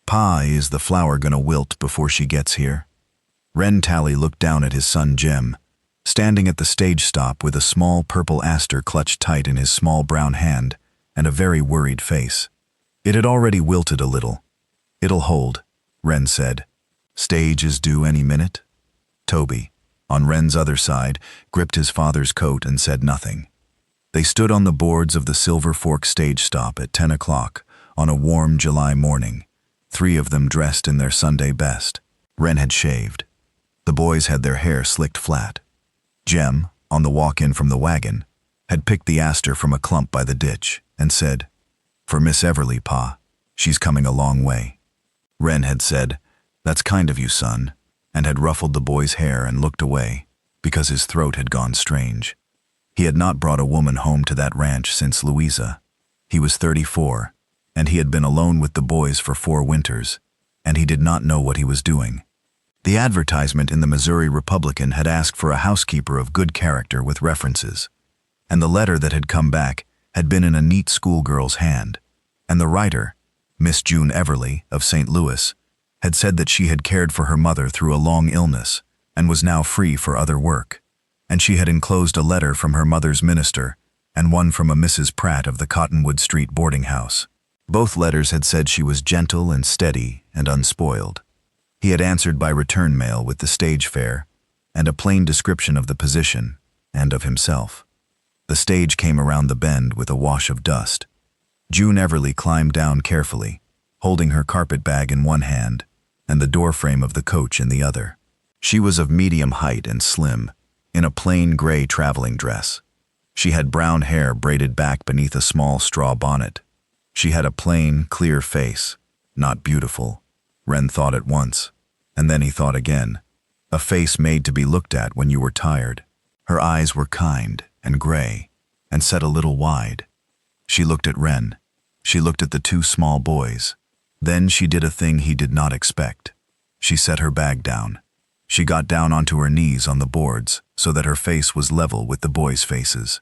Pa, is the flower gonna wilt before she gets here? Ren Tally looked down at his son Jem, standing at the stage stop with a small purple aster clutched tight in his small brown hand and a very worried face. It had already wilted a little. It'll hold, Ren said. Stage is due any minute. Toby, on Ren's other side, gripped his father's coat and said nothing. They stood on the boards of the Silver Fork stage stop at 10 o'clock on a warm July morning, 3 of them dressed in their Sunday best. Ren had shaved. The boys had their hair slicked flat. Jem, on the walk-in from the wagon, had picked the aster from a clump by the ditch and said, "For Miss Everly, Pa. She's coming a long way." Ren had said, "That's kind of you, son," and had ruffled the boy's hair and looked away, because his throat had gone strange. He had not brought a woman home to that ranch since Louisa. He was 34, and he had been alone with the boys for 4 winters, and he did not know what he was doing. The advertisement in the Missouri Republican had asked for a housekeeper of good character with references, and the letter that had come back had been in a neat schoolgirl's hand, and the writer, Miss June Everly of St. Louis, had said that she had cared for her mother through a long illness and was now free for other work, and she had enclosed a letter from her mother's minister and one from a Mrs. Pratt of the Cottonwood Street boarding house. Both letters had said she was gentle and steady and unspoiled. He had answered by return mail with the stage fare and a plain description of the position and of himself. The stage came around the bend with a wash of dust. June Everly climbed down carefully, holding her carpet bag in one hand and the door frame of the coach in the other. She was of medium height and slim, in a plain gray traveling dress. She had brown hair braided back beneath a small straw bonnet. She had a plain, clear face, not beautiful, Ren thought at once, and then he thought again. A face made to be looked at when you were tired. Her eyes were kind and gray, and set a little wide. She looked at Ren. She looked at the 2 small boys. Then she did a thing he did not expect. She set her bag down. She got down onto her knees on the boards so that her face was level with the boys' faces.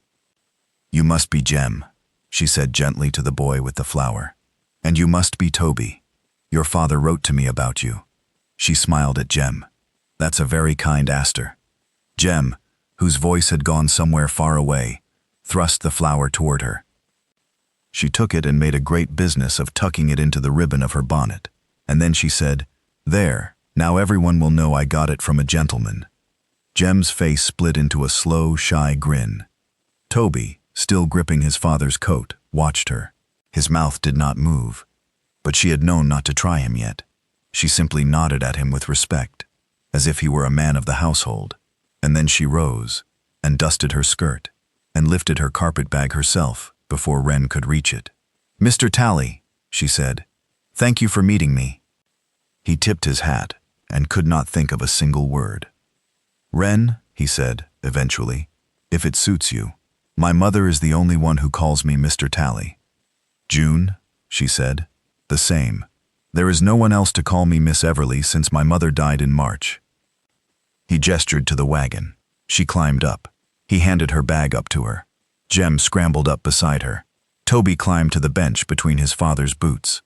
"You must be Jem," she said gently to the boy with the flower. "And you must be Toby. Your father wrote to me about you." She smiled at Jem. "That's a very kind aster." Jem, whose voice had gone somewhere far away, thrust the flower toward her. She took it and made a great business of tucking it into the ribbon of her bonnet, and then she said, "There, now everyone will know I got it from a gentleman." Jem's face split into a slow, shy grin. Toby, still gripping his father's coat, watched her. His mouth did not move, but she had known not to try him yet. She simply nodded at him with respect, as if he were a man of the household, and then she rose and dusted her skirt and lifted her carpet bag herself before Ren could reach it. "Mr. Tally," she said, "thank you for meeting me." He tipped his hat and could not think of a single word. "Ren," he said, eventually, "if it suits you, my mother is the only one who calls me Mr. Tally." "June," she said, "the same. There is no one else to call me Miss Everly since my mother died in March." He gestured to the wagon. She climbed up. He handed her bag up to her. Jem scrambled up beside her. Toby climbed to the bench between his father's boots.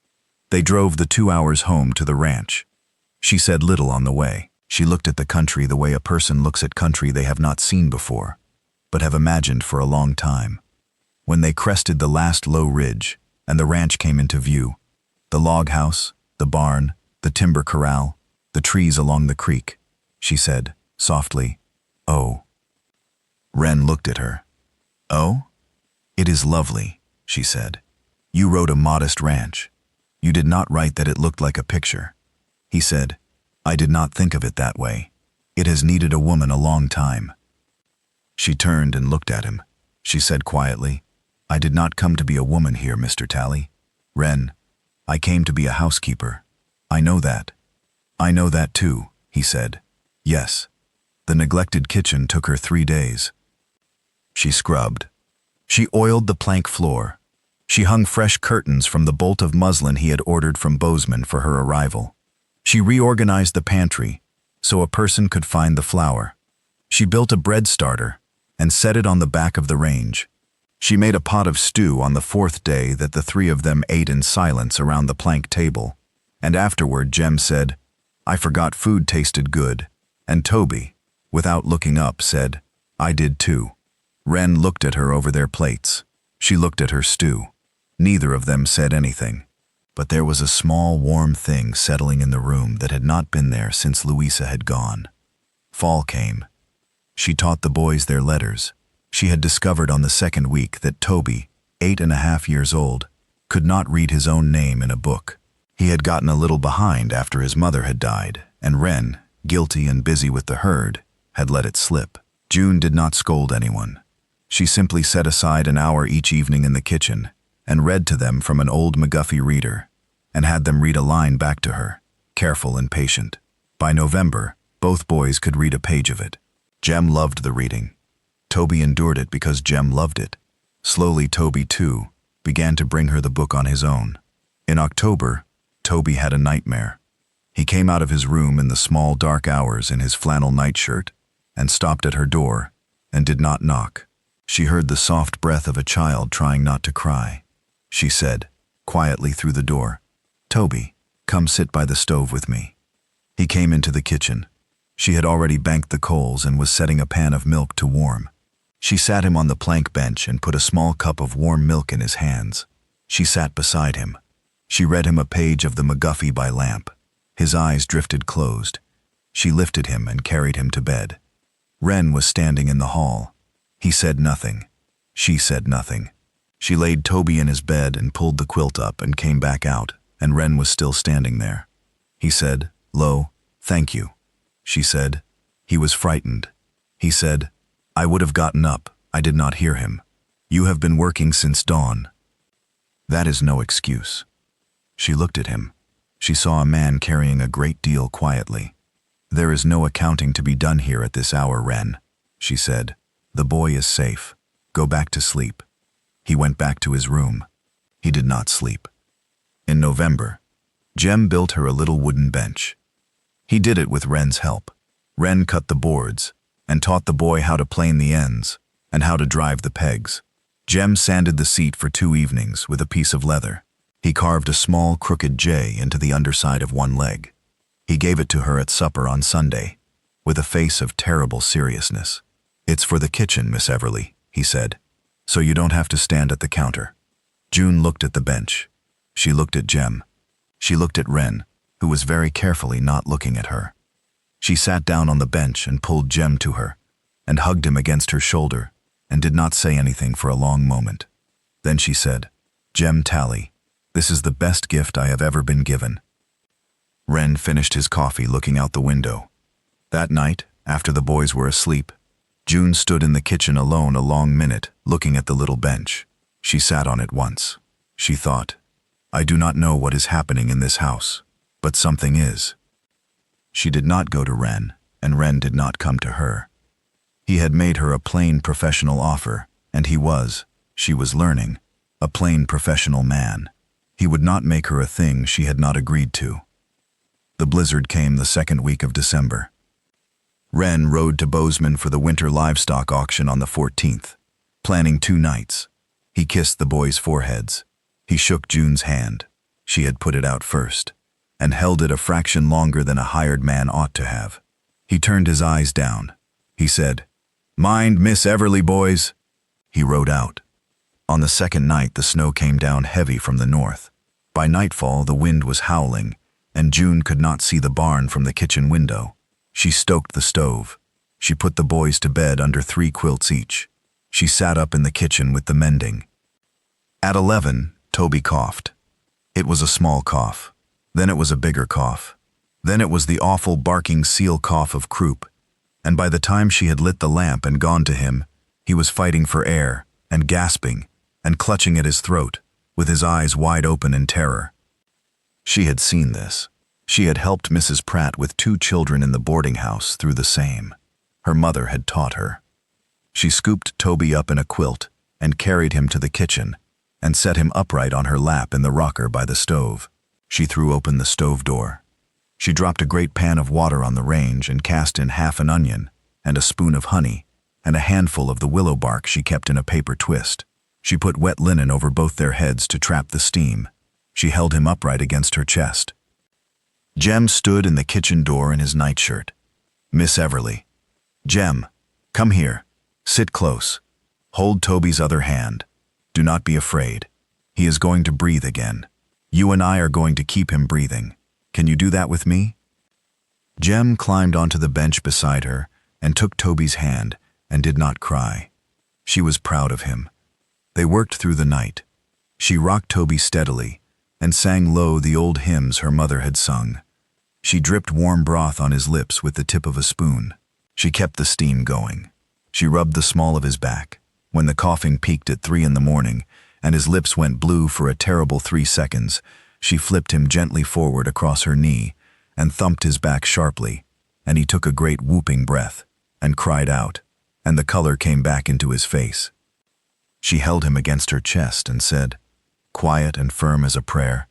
They drove the 2 hours home to the ranch. She said little on the way. She looked at the country the way a person looks at country they have not seen before, but have imagined for a long time. When they crested the last low ridge and the ranch came into view, the log house, the barn, the timber corral, the trees along the creek, she said, softly, "Oh." Ren looked at her. "Oh? It is lovely," she said. "You wrote a modest ranch. You did not write that it looked like a picture." He said, "I did not think of it that way. It has needed a woman a long time." She turned and looked at him. She said quietly, "I did not come to be a woman here, Mr. Tally. Ren, I came to be a housekeeper. I know that." "I know that too," he said. "Yes. The neglected kitchen took her 3 days. She scrubbed. She oiled the plank floor. She hung fresh curtains from the bolt of muslin he had ordered from Bozeman for her arrival. She reorganized the pantry so a person could find the flour. She built a bread starter and set it on the back of the range. She made a pot of stew on the 4th day that the 3 of them ate in silence around the plank table. And afterward Jem said, "I forgot food tasted good." And Toby, without looking up, said, "I did too." Wren looked at her over their plates. She looked at her stew. Neither of them said anything. But there was a small, warm thing settling in the room that had not been there since Louisa had gone. Fall came. She taught the boys their letters. She had discovered on the second week that Toby, 8.5 years old, could not read his own name in a book. He had gotten a little behind after his mother had died, and Wren, guilty and busy with the herd, had let it slip. June did not scold anyone. She simply set aside an hour each evening in the kitchen and read to them from an old McGuffey reader, and had them read a line back to her, careful and patient. By November, both boys could read a page of it. Jem loved the reading. Toby endured it because Jem loved it. Slowly Toby, too, began to bring her the book on his own. In October, Toby had a nightmare. He came out of his room in the small dark hours in his flannel nightshirt and stopped at her door and did not knock. She heard the soft breath of a child trying not to cry. She said, quietly through the door, "Toby, come sit by the stove with me." He came into the kitchen. She had already banked the coals and was setting a pan of milk to warm. She sat him on the plank bench and put a small cup of warm milk in his hands. She sat beside him. She read him a page of the McGuffey by lamp. His eyes drifted closed. She lifted him and carried him to bed. Wren was standing in the hall. He said nothing. She said nothing. She laid Toby in his bed and pulled the quilt up and came back out, and Wren was still standing there. He said, "Lo, thank you." She said. He was frightened. He said, "I would have gotten up. I did not hear him. You have been working since dawn." That is no excuse. She looked at him. She saw a man carrying a great deal quietly. "There is no accounting to be done here at this hour, Wren," she said. "The boy is safe. Go back to sleep." He went back to his room. He did not sleep. In November, Jem built her a little wooden bench. He did it with Wren's help. Wren cut the boards and taught the boy how to plane the ends and how to drive the pegs. Jem sanded the seat for 2 evenings with a piece of leather. He carved a small crooked J into the underside of one leg. He gave it to her at supper on Sunday, with a face of terrible seriousness. "It's for the kitchen, Miss Everly," he said, "so you don't have to stand at the counter." June looked at the bench. She looked at Jem. She looked at Wren, who was very carefully not looking at her. She sat down on the bench and pulled Jem to her, and hugged him against her shoulder, and did not say anything for a long moment. Then she said, "Jem Tally, this is the best gift I have ever been given." Wren finished his coffee looking out the window. That night, after the boys were asleep, June stood in the kitchen alone a long minute, looking at the little bench. She sat on it once. She thought, "I do not know what is happening in this house, but something is." She did not go to Wren, and Wren did not come to her. He had made her a plain professional offer, and she was learning, a plain professional man. He would not make her a thing she had not agreed to. The blizzard came the second week of December. Wren rode to Bozeman for the winter livestock auction on the 14th, planning 2 nights. He kissed the boys' foreheads. He shook June's hand. She had put it out first, and held it a fraction longer than a hired man ought to have. He turned his eyes down. He said, "Mind Miss Everly, boys." He rode out. On the second night, the snow came down heavy from the north. By nightfall, the wind was howling, and June could not see the barn from the kitchen window. She stoked the stove. She put the boys to bed under 3 quilts each. She sat up in the kitchen with the mending. At 11, Toby coughed. It was a small cough. Then it was a bigger cough. Then it was the awful barking seal cough of Croup. And by the time she had lit the lamp and gone to him, he was fighting for air, and gasping, and clutching at his throat, with his eyes wide open in terror. She had seen this. She had helped Mrs. Pratt with 2 children in the boarding house through the same. Her mother had taught her. She scooped Toby up in a quilt and carried him to the kitchen and set him upright on her lap in the rocker by the stove. She threw open the stove door. She dropped a great pan of water on the range and cast in half an onion and a spoon of honey and a handful of the willow bark she kept in a paper twist. She put wet linen over both their heads to trap the steam. She held him upright against her chest. Jem stood in the kitchen door in his nightshirt. Miss Everly. Jem, come here. Sit close. Hold Toby's other hand. Do not be afraid. He is going to breathe again. You and I are going to keep him breathing. Can you do that with me? Jem climbed onto the bench beside her and took Toby's hand and did not cry. She was proud of him. They worked through the night. She rocked Toby steadily and sang low the old hymns her mother had sung. She dripped warm broth on his lips with the tip of a spoon. She kept the steam going. She rubbed the small of his back. When the coughing peaked at 3 in the morning and his lips went blue for a terrible 3 seconds, she flipped him gently forward across her knee and thumped his back sharply, and he took a great whooping breath and cried out, and the color came back into his face. She held him against her chest and said, quiet and firm as a prayer,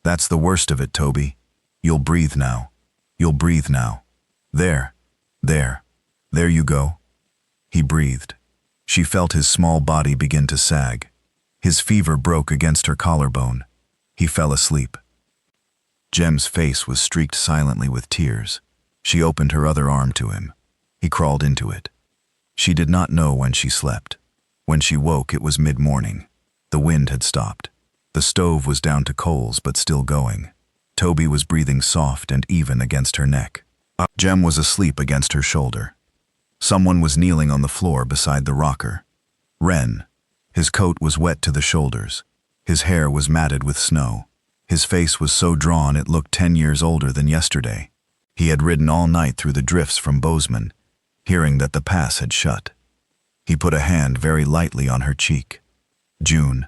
"That's the worst of it, Toby. You'll breathe now. You'll breathe now. There you go." He breathed. She felt his small body begin to sag. His fever broke against her collarbone. He fell asleep. Jem's face was streaked silently with tears. She opened her other arm to him. He crawled into it. She did not know when she slept. When she woke, it was mid-morning. The wind had stopped. The stove was down to coals but still going. Toby was breathing soft and even against her neck. Jem was asleep against her shoulder. Someone was kneeling on the floor beside the rocker. Ren. His coat was wet to the shoulders. His hair was matted with snow. His face was so drawn it looked 10 years older than yesterday. He had ridden all night through the drifts from Bozeman, hearing that the pass had shut. He put a hand very lightly on her cheek. "June."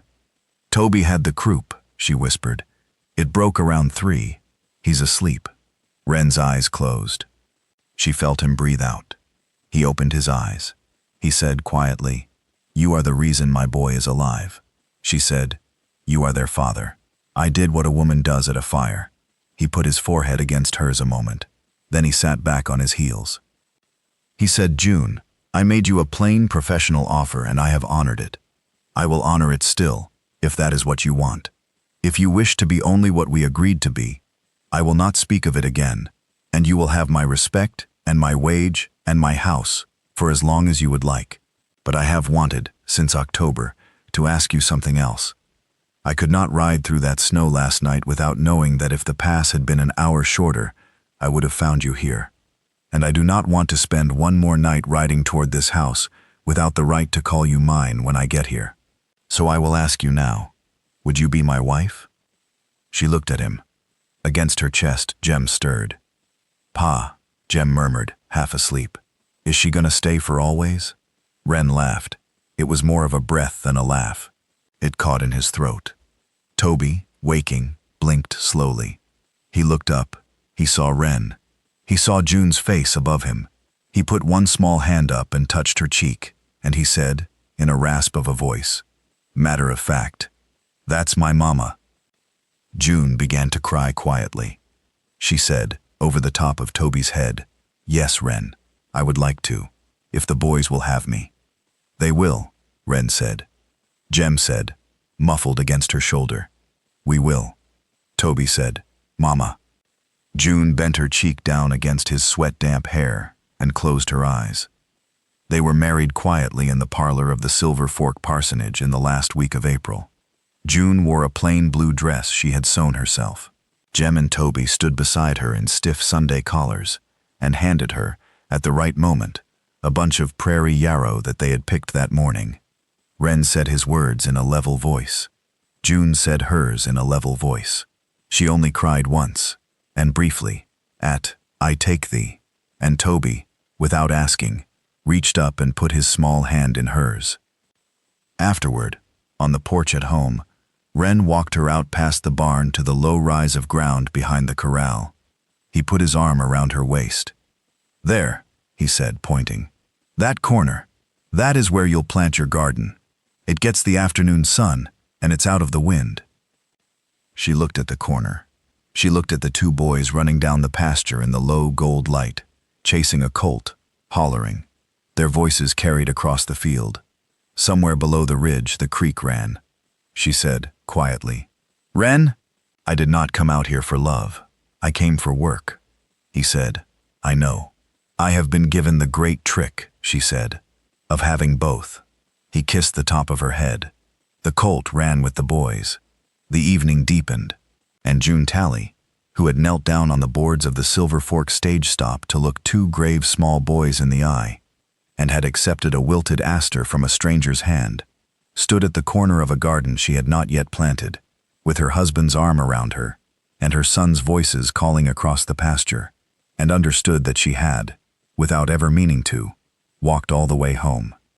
"Toby had the croup," she whispered. "It broke around 3. He's asleep." Ren's eyes closed. She felt him breathe out. He opened his eyes. He said quietly, "You are the reason my boy is alive." She said, "You are their father." I did what a woman does at a fire. He put his forehead against hers a moment. Then he sat back on his heels. He said, "June, I made you a plain professional offer and I have honored it. I will honor it still, if that is what you want. If you wish to be only what we agreed to be, I will not speak of it again, and you will have my respect and my wage and my house for as long as you would like. But I have wanted, since October, to ask you something else. I could not ride through that snow last night without knowing that if the pass had been an hour shorter, I would have found you here. And I do not want to spend one more night riding toward this house without the right to call you mine when I get here. So I will ask you now, would you be my wife?" She looked at him. Against her chest, Jem stirred. "Pa," Jem murmured, half asleep. "Is she gonna stay for always?" Ren laughed. It was more of a breath than a laugh. It caught in his throat. Toby, waking, blinked slowly. He looked up. He saw Ren. He saw June's face above him. He put one small hand up and touched her cheek, and he said, in a rasp of a voice, "Matter of fact, that's my mama." June began to cry quietly. She said, over the top of Toby's head, "Yes, Ren, I would like to, if the boys will have me." "They will," Ren said. Jem said, muffled against her shoulder, "We will." Toby said, "Mama." June bent her cheek down against his sweat-damp hair and closed her eyes. They were married quietly in the parlor of the Silver Fork parsonage in the last week of April. June wore a plain blue dress she had sewn herself. Jem and Toby stood beside her in stiff Sunday collars and handed her, at the right moment, a bunch of prairie yarrow that they had picked that morning. Ren said his words in a level voice. June said hers in a level voice. She only cried once, and briefly, at "I take thee," and Toby, without asking, reached up and put his small hand in hers. Afterward, on the porch at home, Ren walked her out past the barn to the low rise of ground behind the corral. He put his arm around her waist. "There," he said, pointing. "That corner. That is where you'll plant your garden. It gets the afternoon sun, and it's out of the wind." She looked at the corner. She looked at the 2 boys running down the pasture in the low gold light, chasing a colt, hollering. Their voices carried across the field. Somewhere below the ridge, the creek ran. She said, quietly, "Ren, I did not come out here for love. I came for work, he said. I know. I have been given the great trick, she said, of having both. He kissed the top of her head. The colt ran with the boys. The evening deepened, and June Tally, who had knelt down on the boards of the Silver Fork stage stop to look two grave small boys in the eye, and had accepted a wilted aster from a stranger's hand, stood at the corner of a garden she had not yet planted, with her husband's arm around her, and her sons' voices calling across the pasture, and understood that she had, without ever meaning to, walked all the way home.